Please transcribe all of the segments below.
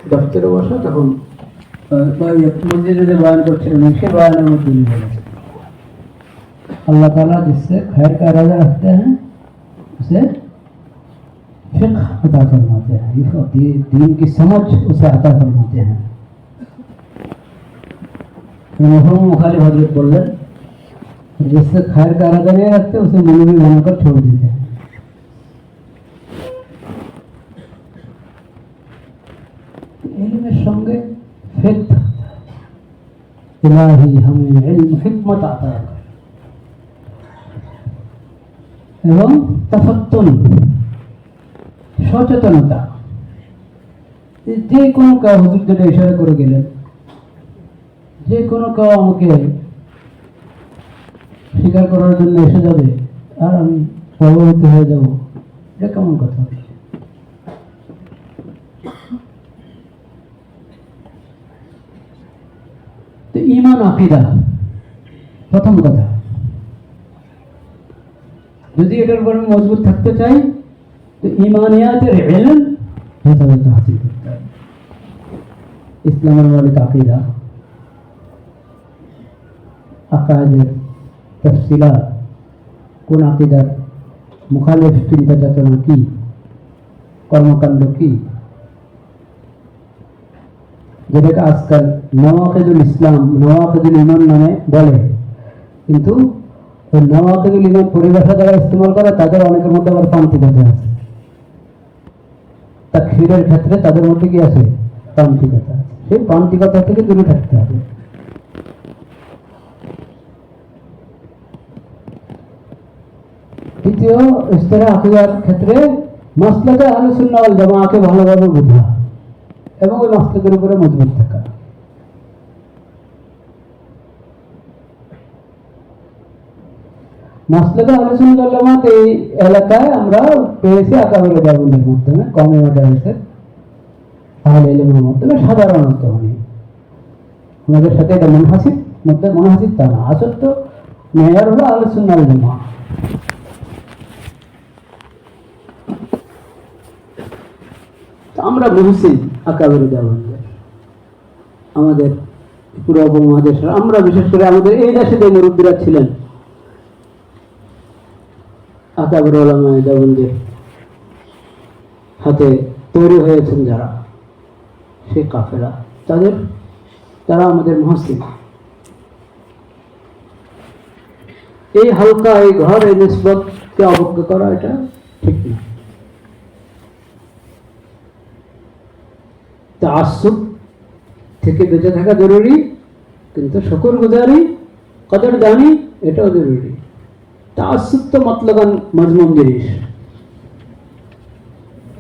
দপ্তরে বসা, তখন মসজিদে বয়ান করছিলেন, সে বয়ানের মধ্যে উনি বলেছেন अल्लाह ताला जिससे खैर का इरादा रखते हैं उसे फिक्र अता फरमाते हैं, दीन की समझ उसे अता फरमाते हैं। मुखालिफ हजरत बोल रहे, जिससे खैर का इरादा नहीं रखते उसे मौलवी बनाकर छोड़ देते हैं। इल्म संगे फिक्र, इलाही हमें इल्म हिकमत आता है এবং তাফাত্তুন সচেতনতা। যে কোনো কাজ হুজুর যেটা ইশারা করে গেলেন, যে কোনো কাজ আমাকে স্বীকার করার জন্য এসে যাবে আর আমি প্রভাবিত হয়ে যাব, এটা কেমন কথা? তো ঈমান আকীদা প্রথম কথা, যদি এটার উপর মজবুত থাকতে চাই তো ঈমানিয়াতের ইলম যথাযথ হাসিল করতে হবে। ইসলামের মৌলিক আকীদা, আকায়েদের তাফসিলাত, কোন আকীদার মুখালিফ চিন্তা চেতনা কি, কর্মকাণ্ড কি, যেটাকে আজকাল নওয়াকিদুল ইসলাম, নওয়াকিদুল ঈমান নামে বলে, কিন্তু নওয়াকিদুল ঈমান পরিভাষা যারা ইস্তেমাল করে তাদের অনেকের মধ্যে আবার পান্তিকতা আছে। তাকফীরের ক্ষেত্রে তাদের মধ্যে কি আছে? পান্তিকতা। সেই পান্তিকতা থেকে দূরে থাকতে হবে। দ্বিতীয় ইস্তেলাহ আকীদার ক্ষেত্রে মাসলাকে আহলে সুন্নাহ ওয়াল জামাআকে ভালোভাবে বোঝা এবং ওই মাসলাকের উপরে মজবুত থাকা। মাসলাকে আহলে সুন্নাহ ওয়াল জামাআত এই এলাকায় আমরা পেয়েছি আকাবির জামাতের মাধ্যমে, কওমি মাদ্রাসার আহলে ইলমের মাধ্যমে সাধারণত। আমাদের সাথে এটা মুনহাসিব তা না, আসল তো মেয়ার হলো আহলে সুন্নাহ ওয়াল জামাআত। আমরা মুহসিন আকাবির জামাতের, আমাদের পুরো উপমহাদেশের, আমরা বিশেষ করে আমাদের এই দেশে যে মুরব্বীরা ছিলেন আকাবির উলামায়ে দেওবন্দের হাতে তৈরি হয়েছেন যারা, সেই কাফেলা, তারা আমাদের মুহসিন। এই হালকা এই ঘর, এই নিসবতকে অবজ্ঞা করা এটা ঠিক না। তাআসসুব থেকে বেঁচে থাকা জরুরি, কিন্তু শুকরগুজারি, কদরদানি এটাও জরুরি। তাআসসুব তো মতলবান মজমুম জিনিস।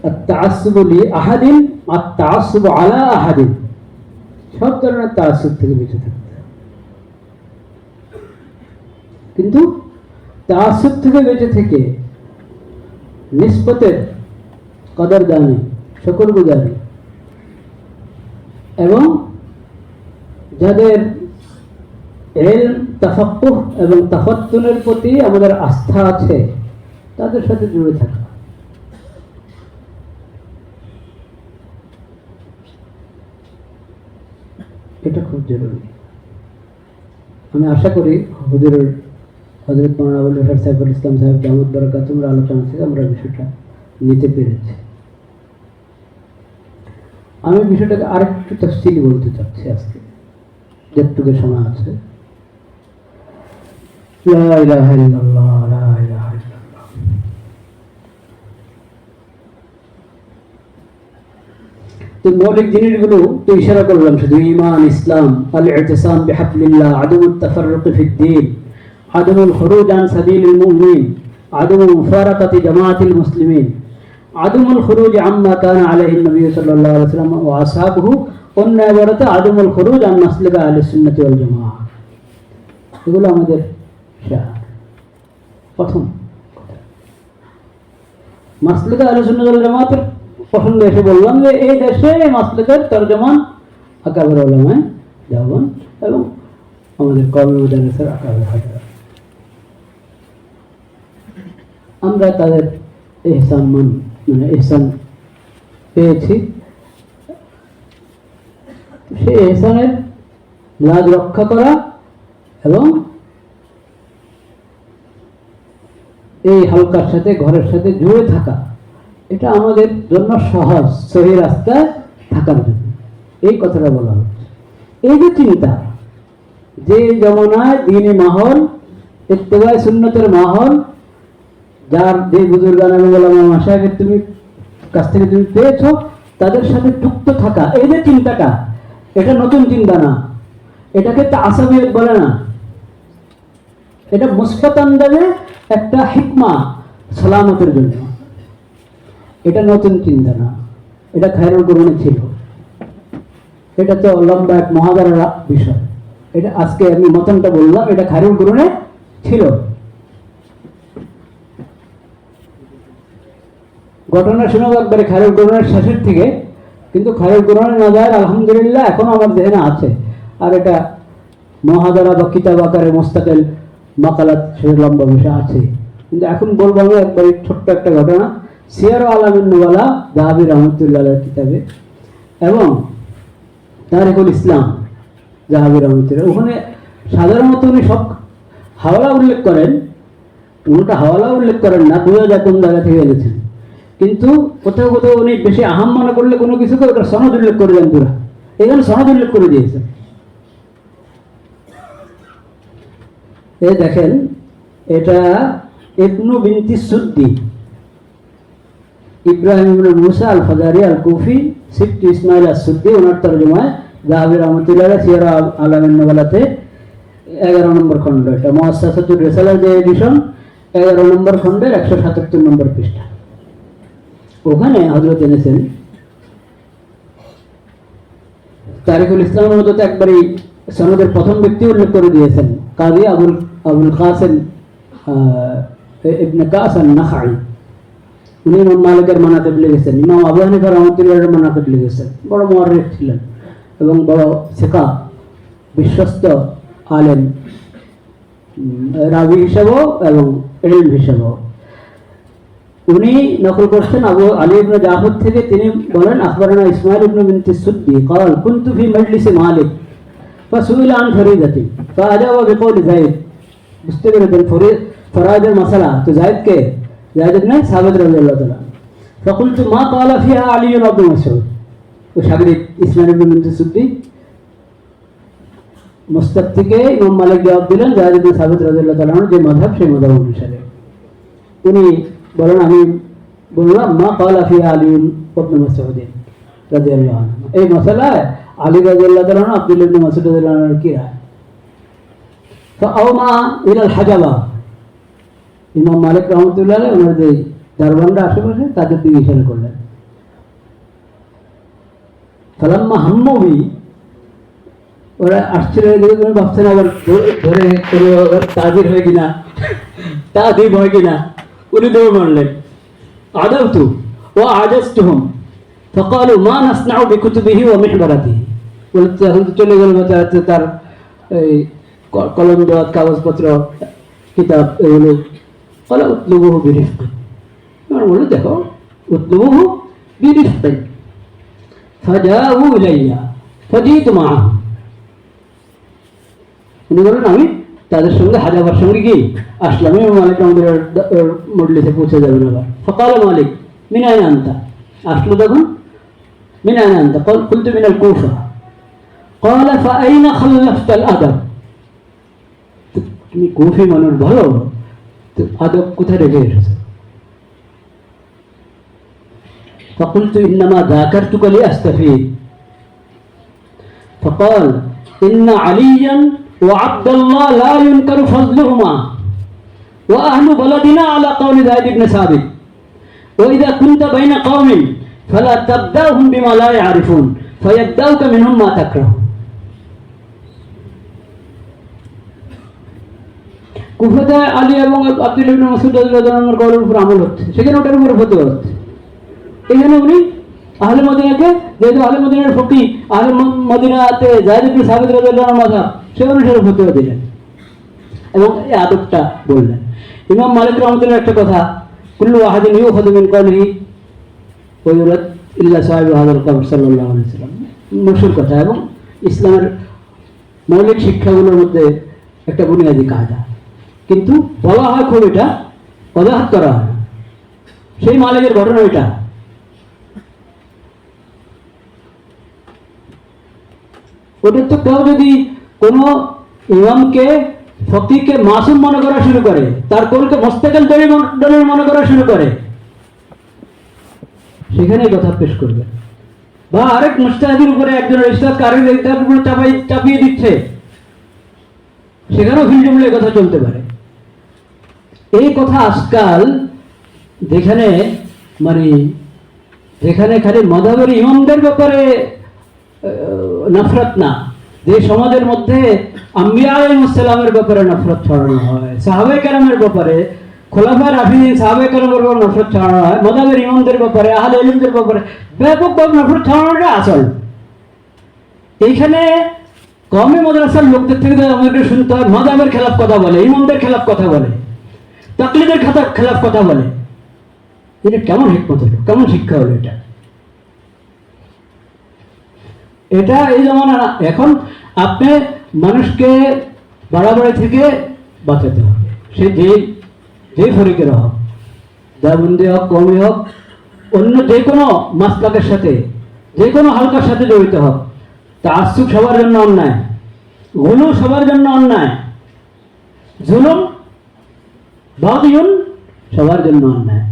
আত-তাআসসুব লিআহাদিন আত-তাআসসুব আলা আহাদিন, সব ধরনের তাআসসুব থেকে বেঁচে থাকতে হবে। কিন্তু তাআসসুব থেকে বেঁচে থেকে নিসবতের কদরদানি, শুকরগুজারি এবং যাদের ইলম, তাফাক্কুহ এবং তাফাত্তুনের প্রতি আমাদের আস্থা আছে তাদের সাথে জুড়ে থাকা, এটা খুব জরুরি। আমি আশা করি হযরত মাওলানা আবুল বাশার সাইফুল ইসলাম সাহেব দামাত বারাকাতুহুর আলোচনা থেকে আমরা বিষয়টা নিতে পেরেছি। আমি বিষয়টাকে আরেকটু তাফসীলি বলতে চাচ্ছি আজকে, যেটুকু সময় আছে। লা ইলাহা ইল্লাল্লাহ, লা ইলাহা ইল্লাল্লাহ। তো মৌলিক জিনিসগুলো তো ইশারা করলাম, শুধু ঈমান, ইসলাম, আল ইতিসাম বিহাবলিল্লাহ, আদমুত তাফাররুক ফিদ্দীন, আদমুল খুরুজ আন সাবিলিল মুমিনিন, আদমুল মুফারাকাতি জামাআতিল মুসলিমিন, আদমুল খুরুজ আম্মা কানা আলাইহি নবী সাল্লাল্লাহু আলাইহি ওয়াসাল্লাম ওয়া আসহাবুহু, অন্য ইবারতে আদমুল খুরুজ আন মাসলাকি আহলে সুন্নাতি ওয়াল জামাআহ। এগুলো আমাদের প্রথম কথা। মাসলাকি আহলে সুন্নাত ওয়াল জামাআতের প্রসঙ্গে এসে বললাম যে এই দেশে মাসলাকের তরজমান আকাবির উলামায়ে দেওবন্দ এবং আমাদের কওমি মাদ্রাসার আকাবির হাজরাত, আমরা তাদের ইহসান পেয়েছি সেই এহসানের লাজ রক্ষা করা এবং এই হালকার সাথে ঘরের সাথে জুড়ে থাকা, এটা আমাদের জন্য সহজ সহি রাস্তায় থাকার জন্য এই কথাটা বলা হচ্ছে। এই যে চিন্তা, যে জমানায় দ্বীনি মাহল, ইত্তেবায়ে সুন্নতের মাহল, যার যে বুজুর্গান এবং ওলামা মাশায়েখের তুমি কাছ থেকে তুমি পেয়েছো, তাদের সাথে যুক্ত থাকা, এই যে চিন্তাটা, এটা নতুন চিন্তা না, এটাকে তাসাবিয়ত বলে না, এটা মুসফাত আন্দাজে একটা হিকমা সালামতের জন্য। এটা নতুন চিন্তা না, এটা খায়রুল কুরআনে ছিল। এটা তো লম্বা এক মহাদারার বিষয়। এটা আজকে আমি মতনটা বললাম, এটা খায়রুল কুরআনে ছিল। ঘটনা শোনাবো একবারে খায়রুল কুরআনের শেষের থেকে, কিন্তু খায়রুল কুরআনের নাজায়ের আলহামদুলিল্লাহ এখনো আমার জেহেনে আছে। আর এটা মহাদারা বা কিতাব আকারে মোস্তাকিল মাকালাত সে লম্বা বিষয় আছে, কিন্তু এখন বলবো আমি একবারে ছোট্ট একটা ঘটনা। সিয়ার আলামিন নুবালা যাহাবি রহমতুল্লাহ কিতাবে এবং তারিকুল ইসলাম যাহাবি রহমতুল্লাহ, ওখানে সাধারণত উনি সব হাওয়ালা উল্লেখ করেন, উনিটা হাওয়ালা উল্লেখ করেন না, 2000 কোন জায়গা থেকে এনেছেন, কিন্তু কোথাও কোথাও উনি বেশি আহাম মনে করলে কোনো কিছু করে ওটা সনদ উল্লেখ করে দেন পুরা। এখানে সনদ উল্লেখ করে দিয়েছেন। এই দেখেন, এটা ইবনু বিনতি সুদ্দি, ইব্রাহিম ইবনে মুসা আল ফাজারি আল কুফি সিফতি ইসমাইল আস-সুদ্দি, ওনার তরজমায় যাহাবি রহমতুল্লাহ সিয়ার আলামিন নুবালাতে 11 নম্বর খণ্ড, এটা মুআসসাসাতুর রিসালার যে এডিশন, 11 নম্বর খণ্ডের 177 নম্বর পৃষ্ঠা। ওখানে হযরত এনেছেন তারিকুল ইসলামের মতো তো একবারই সনদের প্রথম ব্যক্তি উল্লেখ করে দিয়েছেন, কাজী আবুল কাসিম ইবনে কাসিম নাখাই। উনি ইমাম মালিকের মানাকিব লিখেছেন, ইমাম আবু হানিফা রহমতুল্লাহর মানাকিব লিখেছেন। বড় মুআররিখ ছিলেন এবং বড় সিকা, বিশ্বস্ত আলেম, রাবি হিসাবেও এবং ইলম হিসাবেও। উনি নকল করছেন আবু আলী ইবনে জাফর থেকে। তিনি বলেন, আখবরনা ইসমাইল ইবনে বিনতি সুদ্দি قال كنت في مجلس مالك فسئل عن فريضتي فأجاب بقول زيد। বুঝতে পেরেছেন ফরাইদের মাসালা তো জায়েদ কে? জায়েদ ইবনে সাবিত রাদিয়াল্লাহু তাআলা। فقلت ما قال فيها علي بن عبد مسعود। ও শাগরিদ ইসমাইল ইবনে বিনতি সুদ্দি মুস্তাদ থেকে ইমাম মালিক জবাব দিলেন জায়েদ ইবনে সাবিত রাদিয়াল্লাহু তাআলা যে মাযহাব সেই মাযহাব অনুসারে। তিনি বলেন, আমি বললাম মা ক্বালা ফিহা আলী ইবনে মাসউদ রাদিয়াল্লাহু আনহু, এই মাসালায় আলী রাদিয়াল্লাহু তাআলা আব্দুল্লাহ ইবনে মাসউদ রাদিয়াল্লাহু আনহু কি রায়? ফাআওমা ইলাল হাজাবা, ইমাম মালিক রহমতুল্লাহ আলাইহি ওনার যে দারবানরা আশেপাশে তাদের দিকে ইশারা করলেন। ফালাম্মা হাম্মুবি, ওরা আশ্চর্য হয়ে গেল, ভাবছেন আবার ধরে কোনো তাজির হয় কিনা, তাজিব হয় কিনা। উনি দৌড় মারলেন, আদাউতু ওয়া আজাজতুহুম ফাকালু মা নাসনাউ বিকুতুবিহি ওয়া মিহবারাতিহি। বলতে এখন তো চলে গেল তার এই কলম দেওয়া কাগজপত্র কিতাব এগুলো। কলা উতলুবুহু বিরিফকি, আমার বললো দেখো উতলুবুহু বিরিফকি। ফাজাউ ইলাইয়া ফাজিতু মাআহু, উনি বলেন আমি তাদের সঙ্গে হাজাবার সঙ্গে কি আসলাম। ইমাম মালিক আমাদের মজলিসে পৌঁছে যাবেন। আবার ফাকাল মালিক মিন আইনা আনতা, আসলো তখন মিন আইনা আনতা, কুলতু মিনাল কুফা। قال فأين خلفت الأدب, তুমি কুফি মানুষ ভালো, আদব কোথায় রেখে এসেছো? فقلت إنما ذاكرتك لأستفيد. فقال إن عليا وعبد الله لا ينكر فضلهما وأهل بلدنا على قول زيد بن ثابت وإذا كنت بين قوم فلا تبدأهم بما لا يعرفون فيبدأوك منهم ما تكره. কুফাতে আলী এবং আব্দুল্লাহ ইবনে মাসউদ রাদিয়াল্লাহু আনহুর কওলের উপর আমল হচ্ছে, সেখানে ওটার উপর ফতোয়া হচ্ছে। এখানে উনি আহলে মদিনাকে, যেহেতু আহলে মদিনার ফকিহ, আহলে মদিনাতে যায়েদ ইবনে সাবিত রাদিয়াল্লাহু আনহু মাযহাব, সে অনুসারে ফতোয়া দিলেন এবং এই আদবটা বললেন। ইমাম মালিক রাহমাতুল্লাহ একটা কথা, কুল্লু আহাদিন ইউখাযু মিন কওলিহি ওয়া ইউরাদ ইল্লা সাহিবু হাযাল কবর সাল্লাল্লাহু আলাইহি ওয়াসাল্লাম, মশহুর কথা এবং ইসলামের মৌলিক শিক্ষাগুলোর মধ্যে একটা বুনিয়াদী কায়দা, কিন্তু বলা হয় খুব, এটা অজাহাত করা হয় না। সেই মালিকের ঘটনা এটা। ওটা তো কেউ যদি কোনো ইমামকে ফকিহকে মাসুম মনে করা শুরু করে, তার কোলকে মোস্তাকিল দলিল মনে করা শুরু করে, সেখানে কথা পেশ করবে। বা আরেক মুজতাহিদের উপরে একজনের ইসলাম কারির উপরে চাপিয়ে দিচ্ছে, সেখানেও ফিল জুমলে কথা চলতে পারে। এই কথা আজকাল যেখানে মানে যেখানে খালি মাযহাবের ইমামদের ব্যাপারে নফরত না, যে সমাজের মধ্যে আম্বিয়া আলাইহিস সালামের ব্যাপারে নফরত ছড়ানো হয়, সাহাবায়ে কেরামের ব্যাপারে, খোলাফায়ে রাশিদিন সাহাবায়ে কেরামের ব্যাপারে নফরত ছড়ানো হয়, মাযহাবের ইমামদের ব্যাপারে, আহলে ইলমদের ব্যাপারে ব্যাপকভাবে নফরত ছড়ানোটা আসল। এইখানে কওমি মাদ্রাসার লোকদের থেকে আমাদের শুনতে হয় মাযহাবের খেলাফ কথা বলে, ইমামদের খেলাফ কথা বলে, তাকলিদের খেলাফ কথা বলে। এটা কেমন হিকমত হলো, কেমন শিক্ষা হলো এটা? এটা এই জমানা না। এখন আপনি মানুষকে বাড়াবাড়ি থেকে বাঁচাতে হবে, সে যে ফরিকের হোক, দেওবন্দি হোক, কওমি হোক, অন্য যে কোনো মাসলাকের সাথে, যে কোনো হালকার সাথে জড়িত হোক। তাআসসুব সবার জন্য অন্যায়, গুলু সবার জন্য অন্যায়, জুলুম বাগিয়ুন সবার জন্য অন্যায়।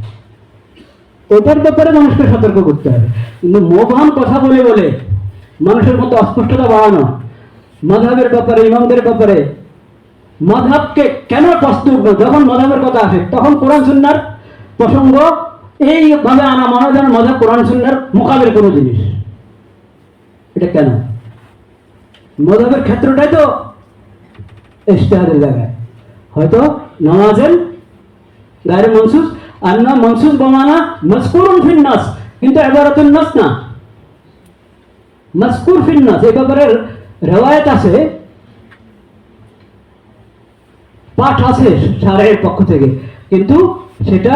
ওটার ব্যাপারে মানুষকে সতর্ক করতে হবে। কিন্তু মোবহাম কথা বলে বলে মানুষের মধ্যে অস্পষ্টতা বাড়ানো, মাযহাবের ব্যাপারে, ইমামদের ব্যাপারে, মাযহাবকে কেন প্রস্তুত, যখন মাযহাবের কথা আসে তখন কোরআন সুন্নাহর প্রসঙ্গ এইভাবে আনা মনে যেন মাযহাব কোরআন সুন্নাহর মোকাবেলা কোনো জিনিস। এটা কেন? মাযহাবের ক্ষেত্রটাই তো ইজতিহাদের জায়গায়। হয়তো নামাজের গায়রে মনসুস আর না মনসুস বামানা মাযকুরুন ফিন নাস, কিন্তু ইবারাতুন নাস না, মাযকুর ফিন নাস। এই ব্যাপারে রিওয়ায়াত আছে, পাঠ আছে শারঈর পক্ষ থেকে, কিন্তু সেটা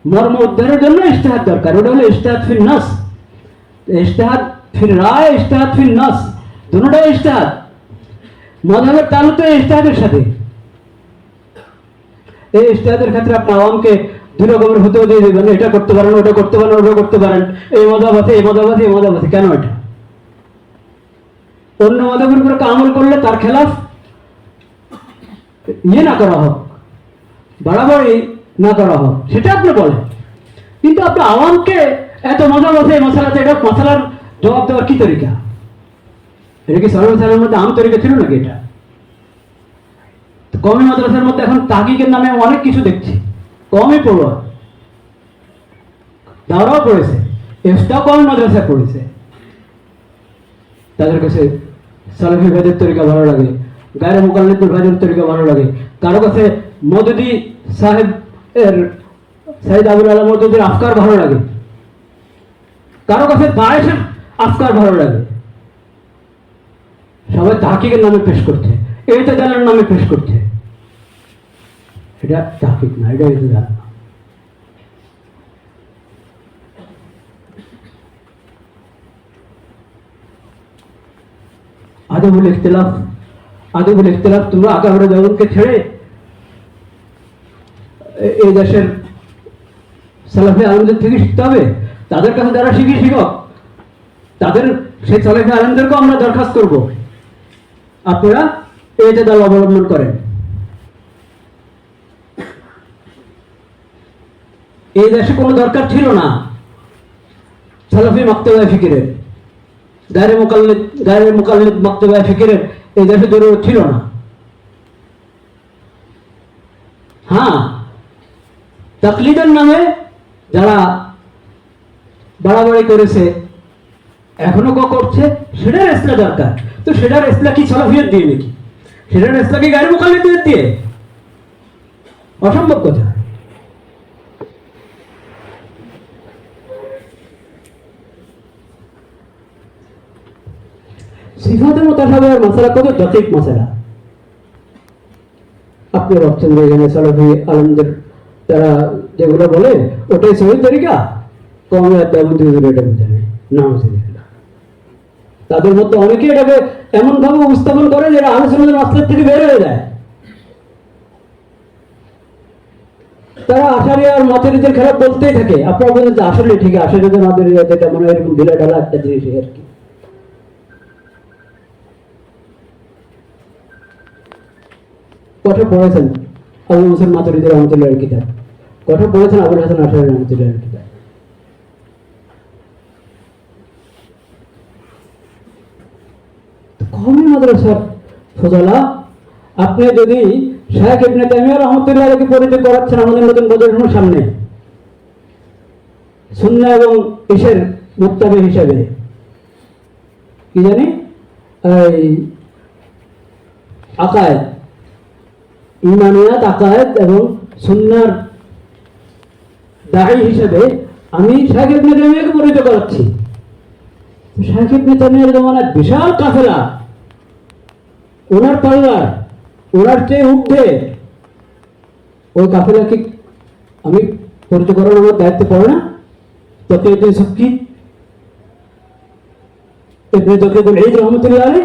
মর্ম উদ্ধারের জন্য ইজতিহাদ দরকার। ওটা হলো ইজতিহাদ ফিন নাস, ইজতিহাদ ফির রায়, ইজতিহাদ ফিন নাস, দুটোটাই ইজতিহাদ। মাযহাবের তালুক তো ইজতিহাদের সাথে। এই ইজতিহাদের ক্ষেত্রে আপনি আওয়ামকে দুই রকমের হতেও দিয়ে দেবেন, এটা করতে পারেন, ওটা করতে পারেন, ওটা করতে পারেন, এই মাযহাব আছে, এই মাযহাব আছে, এই মাযহাব আছে। কেন এটা? অন্য মাযহাবের উপর আমল করলে তার খেলাফ না করা হোক, বাড়াবাড়ি না করা হোক, সেটা আপনি বলেন। কিন্তু আপনি আওয়ামকে এত মাযহাব আছে, এই মাসালাতে, এটা মাসালার জবাব দেওয়ার কি তরিকা? এটা কি সর্বসাধারণের মধ্যে আম তরিকা ছিল নাকি? এটা কওমি মাদ্রাসার মধ্যে এখন তাহকিকের নামে অনেক কিছু দেখছি। কওমি পড়ুয়া, দাওরাও পড়েছে, এফতাও কওমি মাদ্রাসায় পড়েছে, তাদের কাছে সালাফি ভাইদের তরিকা ভালো লাগে, গায়রে মুকাল্লিদের ভাইদের তরিকা ভালো লাগে। কারো কাছে মওদুদি সাহেব এর সাইদ আবুল আলা মওদুদির আফকার ভালো লাগে, কারো কাছে দায়েশের আফকার ভালো লাগে। সবাই তাহকিকের নামে পেশ করছে, ইতিদালের নামে পেশ করছে। এটা তাহকিক না, এটা ইতিদাল না। আদবুল ইখতিলাফ, আদবুল ইখতিলাফ তোমরা আকাবের দেওবন্দকে ছেড়ে এই দেশের সালাফি আলেমদের থেকে শিখতে হবে। তাদের কাছে যারা শিখক, তাদের সেই সালাফি আলেমদেরকেও আমরা দরখাস্ত করব, আপনারা ইতিদাল অবলম্বন করেন। এই দেশে কোনো দরকার ছিল না সালাফি মাকতাবা ফিকিরের, গায়রে মুকাল্লিদ মাকতাবা ফিকিরের এই দেশে জরুরত ছিল না। হ্যাঁ, তাকলিদের নামে যারা বাড়াবাড়ি করেছে, এখনো করছে, সেটার ইসলাহ দরকার। তো সেটার ইসলাহ কি সালাফিয়ত দিয়ে নাকি? সেটার ইসলাহ কি গায়রে মুকাল্লিদের দিয়ে? অসম্ভব কথা। সিফাতে মুতাশাবিহার মাসালা কত দকিক মাসালা। আপনি ভাবছেন যে এখানে সালাফি আলেমদের তারা যেগুলো বলে ওটাই সহি তরিকা, কওমি দেওবন্দি এটা বুঝে নেই, নাউজুবিল্লাহ। তাদের মধ্যে অনেকে এটাকে এমন ভাবে উপস্থাপন করে যে আহলে সুন্নাতের মাসলাক থেকে বের হয়ে যায়। তারা আশারি আর মাতুরিদের খেলা বলতেই থাকে। আপনারা বলেন যে আসলে ঠিক আছে, আশারিদের মাতুরিদের এটা মনে হয় এরকম ঢিলা ঢালা একটা জিনিস আর কি। কথা পড়েছেন আবুল হোসেন মাতুরিদি রহমতুল্লাহর কিতাব, কথা পড়েছেন আবুল হাসান আশারি রহমতুল্লাহর কিতাব। কওমি মাদ্রাসার ফজলা আপনি যদি শাইখ ইবনে তাইমিয়া রাহমাতুল্লাহকে পরিচয় করাচ্ছেন আমাদের নতুন প্রজন্মের সামনে সুন্নাহ এবং ইসের মুত্তাবি হিসাবে, কি জানি এই আকায়েদ, ইমানিয়াত, আকায়েদ এবং সুন্নাহর দায়ী হিসেবে আমি শাইখ ইবনে তাইমিয়াকে পরিচয় করাচ্ছি। শাইখ ইবনে তাইমিয়ার জমানায় বিশাল কাফেলা, ওনার পাল্লার, ওনার চেয়ে ঊর্ধ্বে ওই কাফেলাকে আমি পরিচয় করার আমার দায়িত্ব পড়ে না? তকিয়ুল ইউসুফ কি ইবনে তকিয়ুল ঈদ রাহমাতুল্লাহ আলাইহি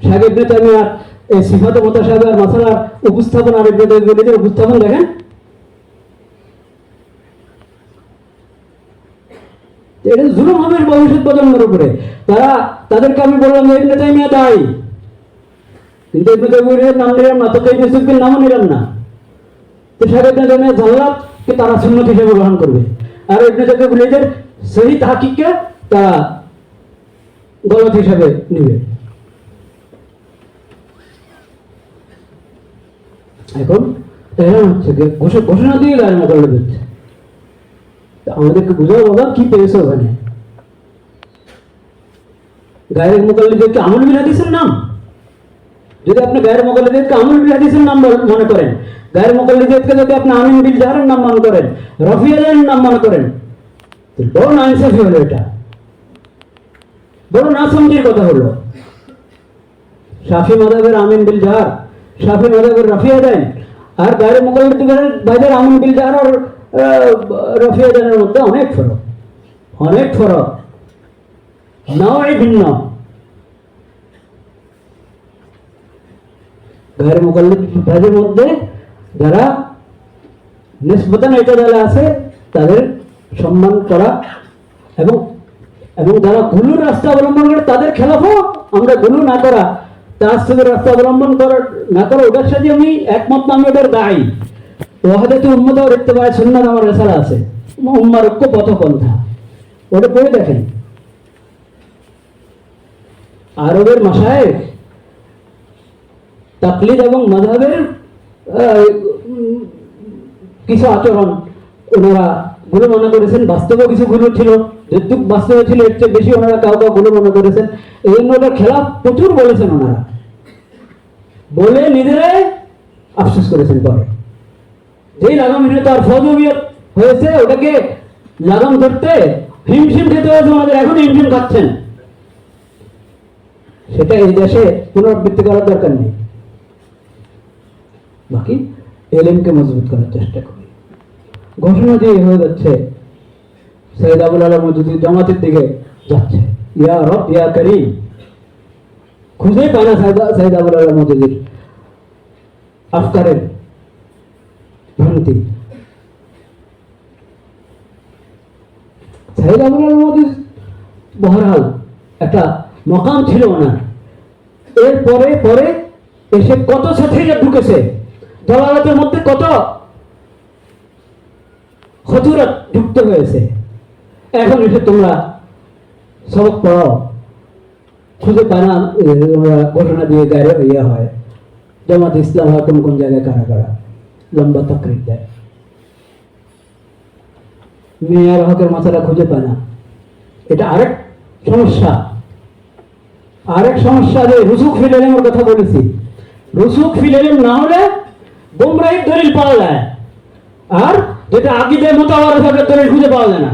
শাইখ ইবনে তাইমিয়ার এই সিফাত মুতাশাবিহ মাসালার উপস্থাপন আর ইবনে তকিয়ুল ঈদের উপস্থাপন দেখেন। এটা জুলুম হবে ভবিষ্যৎ প্রজন্মের উপরে। তাদেরকে আমি বললাম যে ইবনে তাইমিয়া দায়ী, কিন্তু ইবনে তাইমিয়ার নাম নিলাম না, তকিয়ুল ইউসুফের নামও নিলাম না। তো শাইখ ইবনে তাইমিয়া জাল্লাতকে তারা সুন্নত হিসেবে গ্রহণ করবে, আর ইবনে তকিয়ুল ঈদের সহিহ তাহকিককে তারা গলত হিসাবে নেবে। এখন এরা হচ্ছে ঘোষণা দিয়ে গায়ের মোকাবিলা দিচ্ছে। আমাদেরকে বুঝাও বাবা কি পেয়েছে ওখানে। গায়ের মোকাবিলাদেরকে আমল বিল হাদিসের নাম, যদি আপনি গায়ের মোকাবিলাদেরকে আমল বিল হাদিসের নাম মনে করেন, গায়ের মোকাবিলাদেরকে যদি আপনি আমিন বিল জাহরের নাম মনে করেন, রফিয়াদের নাম মনে করেন, বড় নাইনসাফি হলো, এটা বড় না সমঝির কথা হলো। শাফি মাযহাবের আমিন বিল জাহর, শাফি মাযহাবের রফিয়াদান, আর গায়ের মোকাবিলাদের বাইরের আমিন বিল জাহর আর রফিয়াদানের মধ্যে অনেক ফরক, অনেক ফরক, নয় ভিন্ন। গায়ের মোকাবিলাদের মধ্যে যারা নিসবতান ইতাদালে আছে তাদের সম্মান করা এবং যারা গুলুর রাস্তা অবলম্বন করে তাদের খেলাফও আমরা গুলু না করা, তাসসুবের রাস্তা অবলম্বন না করা, ওটার সাথে আমি একমত না, আমি ওটার দায়ী। ওয়াহদাতে উম্মত আর ইত্তিবায়ে সুন্নাত আমার রিসালা আছে, উম্মার ঐক্য পথপন্থা, ওটা পড়ে দেখেন। আরবের মাশায়েখ তাকলিদ এবং মাযহাবের কিছু আচরণ ওনারা গুলো মনে করেছেন, বাস্তবে কিছু গুলো ছিল, যেটুক বাস্তবে ছিল এর চেয়ে বেশি ওনারা কাউকে গুলো মনে করেছেন। এই জন্য ওটা খেলাফ প্রচুর বলেছেন ওনারা, বলে নিজেরাই আফসোস করেছেন। পরে যেই লাগামহীনতা আর ফজবিয়ত হয়েছে, ওটাকে লাগাম ধরতে হিমশিম খেতে হয়েছে ওনাদের, এখন হিমশিম খাচ্ছেন। সেটা এই দেশে পুনরাবৃত্তি করার দরকার নেই। বাকি এলেমকে মজবুত করার চেষ্টা করি। ঘোষণা দিয়ে হয়ে যাচ্ছে সৈয়দ আবুল আলা মওদুদী জামাতের দিকে যাচ্ছে, ইয়া রব ইয়া করিম, খুঁজে পায় না সৈয়দ আবুল আলা মওদুদীর আফকারের ভ্রান্তি। সৈয়দ আবুল আলা মওদুদী বহরহাল একটা মকাম ছিল ওনার, এর পরে এসে কত ছাত্রীরা ঢুকেছে, দলালতের মধ্যে কত খতুরাত যুক্ত হয়েছে। এখন এসে তোমরা সবক পড়াও, খুঁজে পায় না, ঘোষণা দিয়ে গায়ে ইয়ে হয়, জামাত ইসলাম হয় কোন কোন জায়গায় কারা কারা লম্বা তাকরির দেয়, মেয়ার হকের মাথাটা খুঁজে পায় না। এটা আরেক সমস্যা, যে রুসুখ ফিল ইলমের কথা বলেছি, রুসুখ ফিল ইলম না হলে গোমরাহির দলিল পাওয়া যায়, আর যেটা আকীদায়ে মুতাওয়ারিসাতের দলিল খুঁজে পাওয়া যায় না।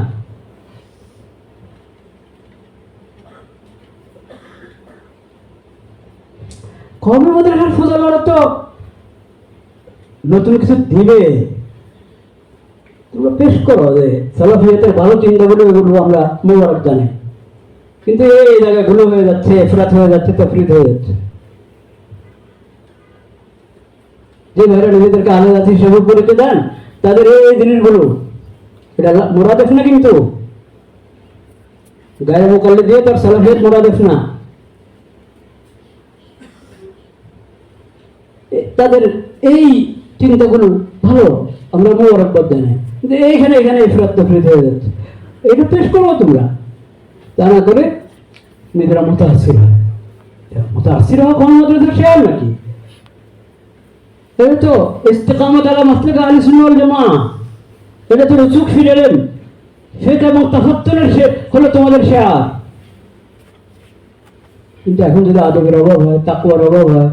কওমি মাদ্রাসার ফজলারা তো নতুন কিছু দিবে, তোমরা পেশ করো যে সালাফিয়াতের ভালো চিন্তাগুলো, এগুলো আমরা মোবারক জানি। কিন্তু এই জায়গায় ভুল হয়ে যাচ্ছে, এফরাত হয়ে যাচ্ছে, তফরিত হয়ে যাচ্ছে। যে ভাইরা নিজেদেরকে আলাদা হিসেবে পরিচয় দেন, তাদের এই জিনিসগুলো এটা মোরাদেফ না, কিন্তু গায়ে মোকাল্লে দিয়ে তার সালাফিয়ত মোরাদেফ না। তাদের এই চিন্তাগুলো ভালো, আমরা মোবারকবাদ জানাই, কিন্তু এইখানে এখানে ইফরাত তফরিত হয়ে যাচ্ছে। এটা পেশ করবো তোমরা, তা না করে নিজেরা মুতাআসসির হয়। মুতাআসসির হওয়া কোন মাদ্রাসার শেয়ার নাকি? এটা তো ইস্তিকামত আলা মাসলাক আহলে সুন্নাহ ওয়াল জামাআহ, এটা তো রুসুখ ফিল ইলম, ফিকহ এবং তাফাত্তুরের হলো তোমাদের শেয়ার। কিন্তু এখন যদি আদবের অভাব হয়, তাকওয়ার অভাব হয়,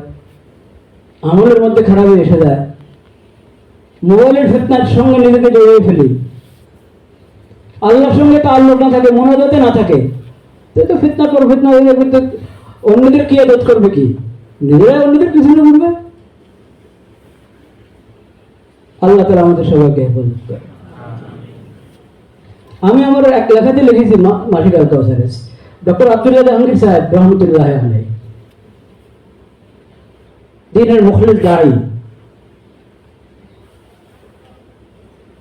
আমলের মধ্যে খারাপ এসে যায়, মোবাইলের ফিতনার সঙ্গে নিজেকে জড়িয়ে ফেলি, আল্লাহর সঙ্গে তাআল্লুক না থাকে, মুনাজাতে না থাকে, তো ফিতনা পর ফিতনা হয়ে যাবে। তো অন্যদের কি আদত করবে, কি নিজেরাই অন্যদের পিছনে ঘুরবে? আল্লাহ তাআলা আমাদের সবাইকে হেফাজত করে। আমি আমার এক লেখাতে লিখেছি মাসিক আল কাউসারে, ডক্টর আব্দুল্লাহ জাহাঙ্গীর সাহেব রহমতুল্লাহ আলাইহি, দ্বীনের মুখলিস দাঈ,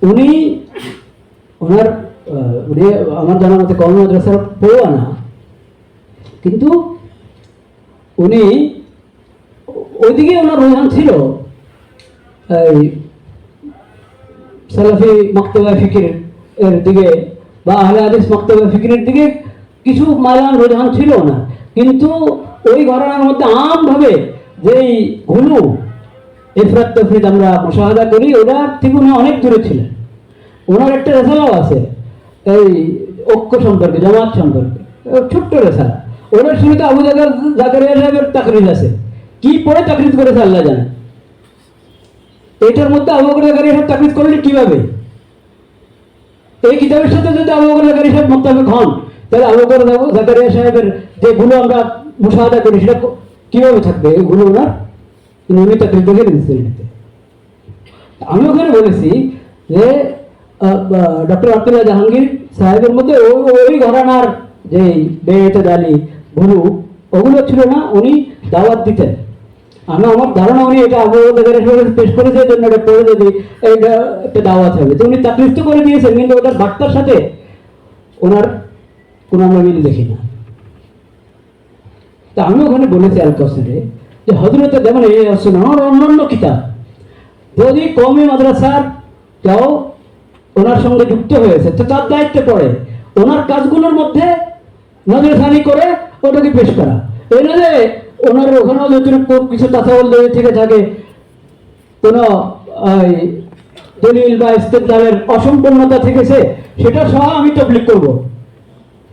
উনি আমার জানা মতে কওমি মাদ্রাসার পড়ুয়া না, কিন্তু উনি ওইদিকে ওনার রুঝান ছিল এই সালাফি মাকতাবা ফিকির এর দিকে বা আহলে হাদিস মাকতাবা ফিকিরের দিকে কিছু মালান রুঝান ছিল না। কিন্তু ওই ঘটনার মধ্যে আমভাবে যেই গুলো ইফরাত তফরিত আমরা মুশাহাদা করি, ওটার থেকে উনি অনেক দূরে ছিলেন। ওনার একটা রেসালাও আছে এই ঐক্য সম্পর্কে, জামাত সম্পর্কে, ছোট্ট রেসালা। ওনার শুরুতে আবু জাকারিয়া সাহেবের তাকরিজ আছে, কি পড়ে তাকরিজ করেছে আল্লাহ জানে। এটার মধ্যে আবু বকর জাকারিয়া সাহেব তাকরিজ করলেন কিভাবে? এই কিতাবের সাথে যদি আবু বকর জাকারিয়া সাহেব মোত্তাফিক হন, তাহলে আবু বকর জাকারিয়া সাহেবের যে গুলো আমরা মুশাহাদা করি সেটা কিভাবে থাকবে? এই গুলো ওনার উনি তাকরিজ দেখে দিচ্ছেন। আমি ওখানে বলেছি যে ডক্টর আব্দুল্লাহ জাহাঙ্গীর সাহেবের মধ্যে ওই ঘরানার যে বেয়েতেদালি গুরু ওগুলো ছিল না, উনি দাওয়াত দিতেন। আমার ধারণা উনি এটা আবু বকর পেশ করেছে, জন্য এটা পড়ে যদি এটা একটা দাওয়াত হবে, তো উনি তাকরিজ তো করে দিয়েছেন, কিন্তু ওটার বার্তার সাথে ওনার কোনো আমরা মিল দেখি না। তা আমি ওখানে বলেছি আল কাউসারে যে হযরতে যেমন এই আসুন আমার অন্যান্য কিতাব যদি কওমি মাদ্রাসার কেউ ওনার সঙ্গে যুক্ত হয়েছে, তো তার দায়িত্ব পড়ে ওনার কাজগুলোর মধ্যে নজরসানি করে ওটাকে পেশ করা। এই না যে ওনার ওখানেও যতটুকু কিছু তাসাউল থেকে থাকে, কোনো দলিল বা ইস্তেদলালের অসম্পূর্ণতা থেকেছে, সেটা সহ আমি তাবলীগ করব,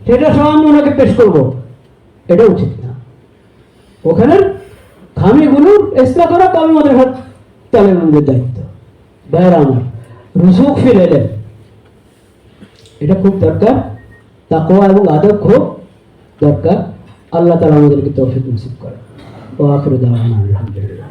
সেটা সহ আমি ওনাকে পেশ করব, এটা উচিত না। ওখানের খামিগুলো ইসলাহ করা কওমি মাদ্রাসার তালেবানদের দায়িত্ব। ভাইরা আমার, রুসুখ ফিল ইলম এটা খুব দরকার, তাকওয়া এবং আদব খুব দরকার। আল্লাহ তাআলা আমাদেরকে তৌফিক নসিব করে। ওয়া আখিরু দাওয়ানা আলহামদুলিল্লাহ।